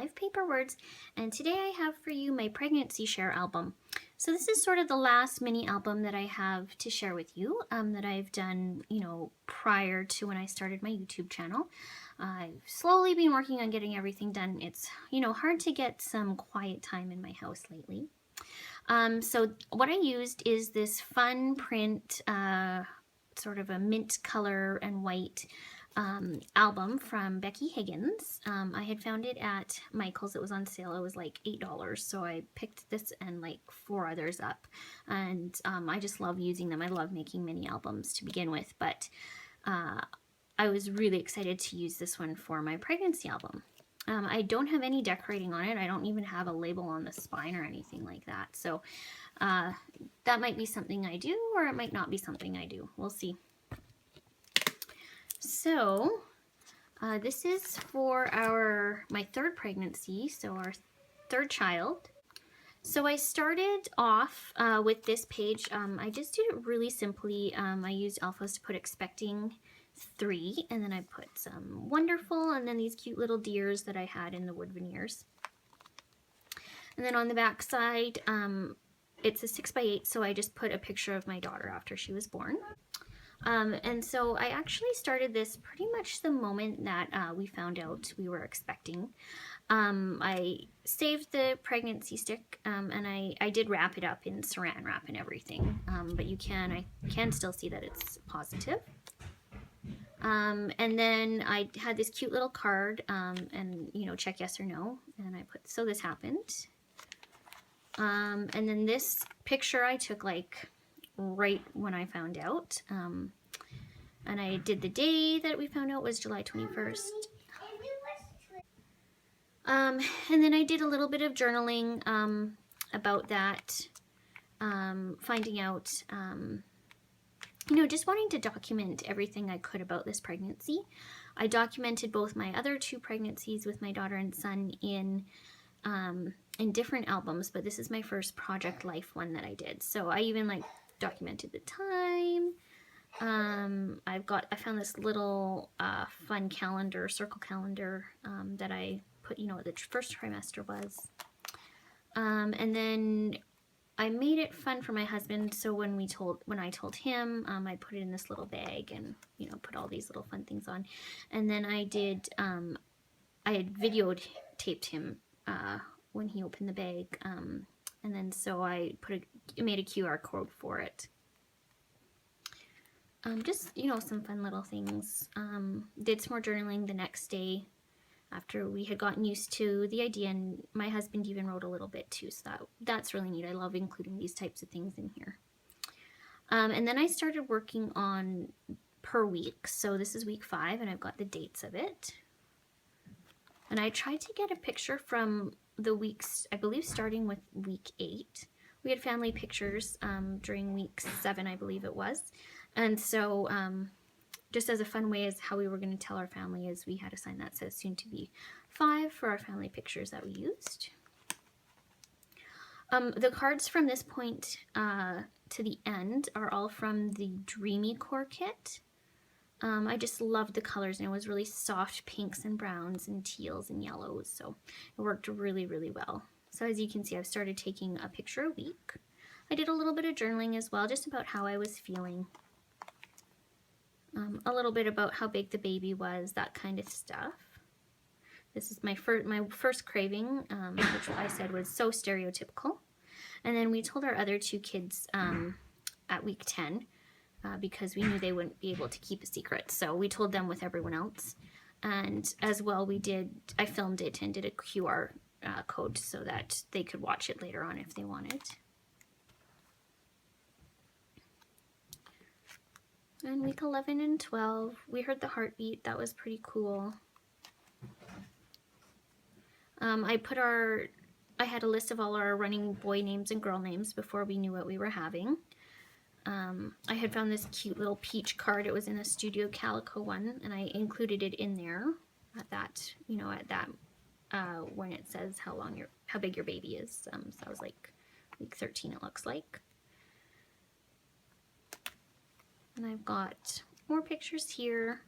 Life Paper Words, and today I have for you my pregnancy share album. So this is sort of the last mini album that I have to share with you that I've done, prior to when I started my YouTube channel. I've slowly been working on getting everything done. It's, hard to get some quiet time in my house lately. So what I used is this fun print, sort of a mint color and white album from Becky Higgins. I had found it at Michael's. It was on sale. It was like $8, so I picked this and like 4 others up, and I just love using them. I love making mini albums to begin with, but I was really excited to use this one for my pregnancy album. I don't have any decorating on it. I don't even have a label on the spine or anything like that, so that might be something I do, or it might not be something I do. We'll see. So this is for my third pregnancy, so our third child. So I started off with this page. I just did it really simply. I used alphas to put expecting 3, and then I put some wonderful, and then these cute little deers that I had in the wood veneers. And then on the back side, it's a 6x8, so I just put a picture of my daughter after she was born. And so I actually started this pretty much the moment that we found out we were expecting. I saved the pregnancy stick, and I did wrap it up in saran wrap and everything, but I can still see that it's positive. And then I had this cute little card, and check yes or no, and I put, so this happened. And then this picture I took like right when I found out, and I did the day that we found out was July 21st. And then I did a little bit of journaling about that, finding out, just wanting to document everything I could about this pregnancy. I documented both my other 2 pregnancies with my daughter and son in different albums, but this is my first Project Life one that I did. So I even documented the time. I found this little fun calendar, circle calendar, that I put, what the first trimester was. And then I made it fun for my husband, so when I told him, I put it in this little bag and, put all these little fun things on. And then I had videotaped him when he opened the bag, and then so I made a QR code for it. Just, some fun little things. Did some more journaling the next day after we had gotten used to the idea, and my husband even wrote a little bit too, so that's really neat. I love including these types of things in here. And then I started working on per week. So this is week 5, and I've got the dates of it. And I tried to get a picture from the weeks, I believe starting with week 8. We had family pictures during week 7, I believe it was. And so just as a fun way as how we were going to tell our family is we had a sign that says soon to be 5 for our family pictures that we used. The cards from this point to the end are all from the Dreamy Core kit. I just loved the colors, and it was really soft pinks and browns and teals and yellows, so it worked really, really well. So as you can see, I've started taking a picture a week. I did a little bit of journaling as well, just about how I was feeling. A little bit about how big the baby was, that kind of stuff. This is my first craving, which I said was so stereotypical. And then we told our other 2 kids at week 10, because we knew they wouldn't be able to keep a secret. So we told them with everyone else. And as well, I filmed it and did a QR code so that they could watch it later on if they wanted. And week 11 and 12, we heard the heartbeat. That was pretty cool. I had a list of all our running boy names and girl names before we knew what we were having. I had found this cute little peach card. It was in a Studio Calico one, and I included it in there at that, when it says how big your baby is. So I was like week 13, it looks like. And I've got more pictures here.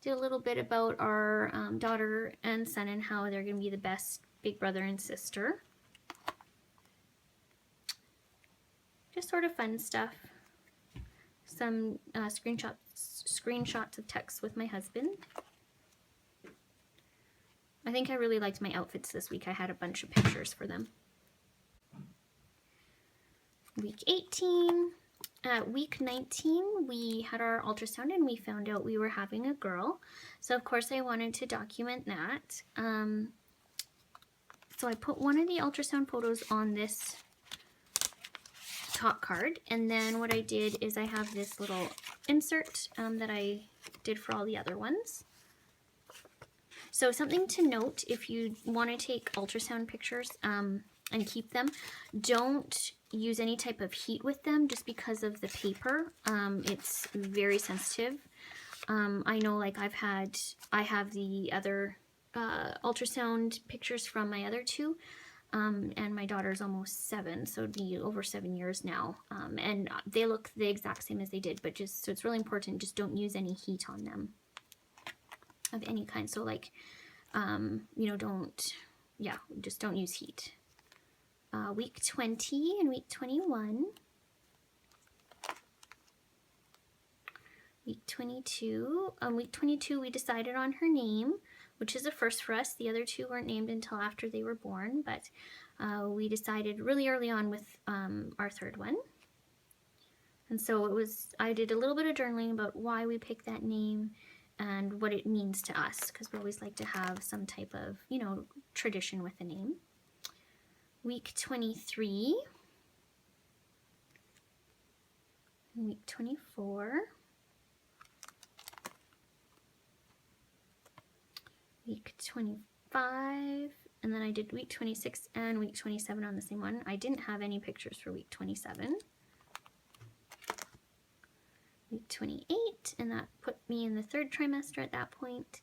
Did a little bit about our daughter and son and how they're going to be the best big brother and sister. Just sort of fun stuff. Some screenshots of texts with my husband. I think I really liked my outfits this week. I had a bunch of pictures for them. Week 18. At week 19, we had our ultrasound and we found out we were having a girl. So of course I wanted to document that. So I put one of the ultrasound photos on this top card, and then what I did is I have this little insert that I did for all the other ones. So something to note, if you want to take ultrasound pictures and keep them, don't use any type of heat with them just because of the paper. It's very sensitive. I know, like I have the other ultrasound pictures from my other two, and my daughter's almost 7, so it'd be over 7 years now, and they look the exact same as they did, but just so it's really important, just don't use any heat on them of any kind. So like you know, just don't use heat. Week 20 and week 21. Week 22. Week 22 we decided on her name, which is a first for us. The other two weren't named until after they were born, but we decided really early on with our third one. And so I did a little bit of journaling about why we picked that name and what it means to us, because we always like to have some type of, you know, tradition with the name. Week 23. Week 24. Week 25, and then I did week 26 and week 27 on the same one. I didn't have any pictures for week 27. Week 28, and that put me in the 3rd trimester at that point.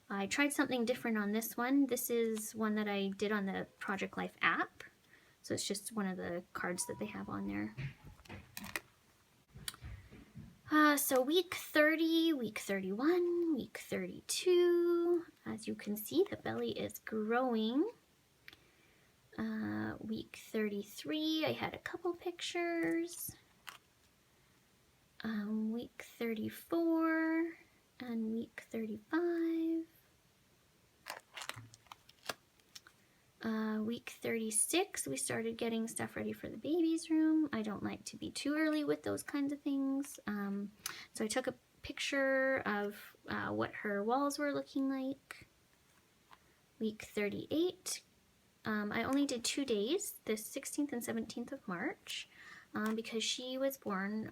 I tried something different on this one. This is one that I did on the Project Life app. So it's just one of the cards that they have on there. So week 30, week 31, week 32. As you can see, the belly is growing. Week 33, I had a couple pictures. Week 34 and week 35. Week 36, we started getting stuff ready for the baby's room. I don't like to be too early with those kinds of things. So I took a picture of what her walls were looking like. Week 38, I only did 2 days, the 16th and 17th of March, because she was born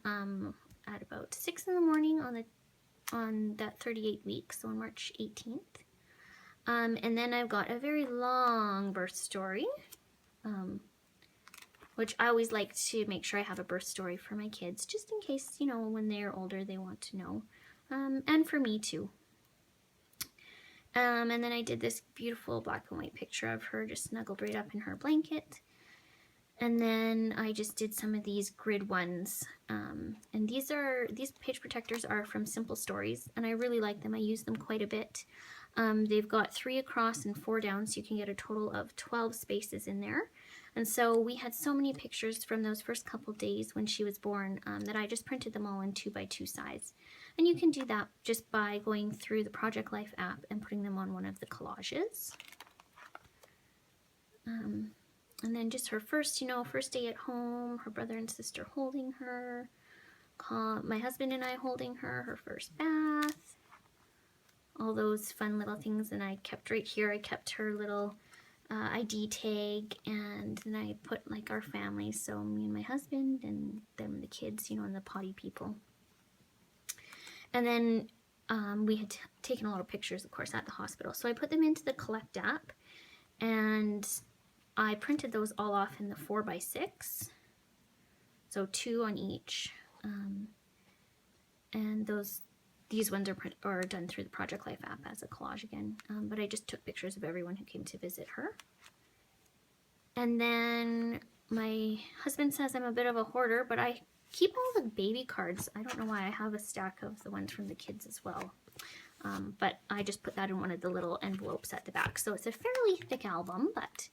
at about 6 in the morning on that 38 week, so on March 18th. And then I've got a very long birth story, which I always like to make sure I have a birth story for my kids, just in case, you know, when they're older, they want to know, and for me too. And then I did this beautiful black and white picture of her just snuggled right up in her blanket. And then I just did some of these grid ones, and these page protectors are from Simple Stories, and I really like them. I use them quite a bit. They've got 3 across and 4 down, so you can get a total of 12 spaces in there. And so we had so many pictures from those first couple days when she was born that I just printed them all in 2x2 size. And you can do that just by going through the Project Life app and putting them on one of the collages. And then just her first day at home, her brother and sister holding her, my husband and I holding her, her first bath, all those fun little things. And I kept right here, I kept her little ID tag, and then I put like our family, so me and my husband and them, the kids, you know, and the potty people. And then we had taken a lot of pictures, of course, at the hospital. So I put them into the Collect app, and I printed those all off in the 4x6, so 2 on each. And these ones are done through the Project Life app as a collage again. But I just took pictures of everyone who came to visit her. And then my husband says I'm a bit of a hoarder, but I keep all the baby cards. I don't know why. I have a stack of the ones from the kids as well. But I just put that in one of the little envelopes at the back. So it's a fairly thick album, but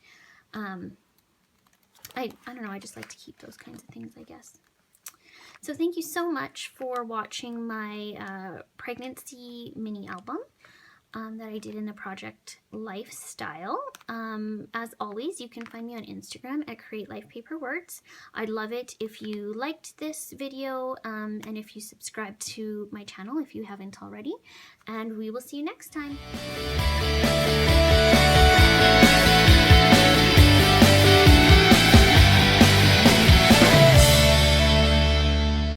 I don't know, I just like to keep those kinds of things, I guess. So thank you so much for watching my pregnancy mini album that I did in the project Lifestyle. As always, you can find me on Instagram at Create Life Paper Words. I'd love it if you liked this video and if you subscribe to my channel if you haven't already. And we will see you next time.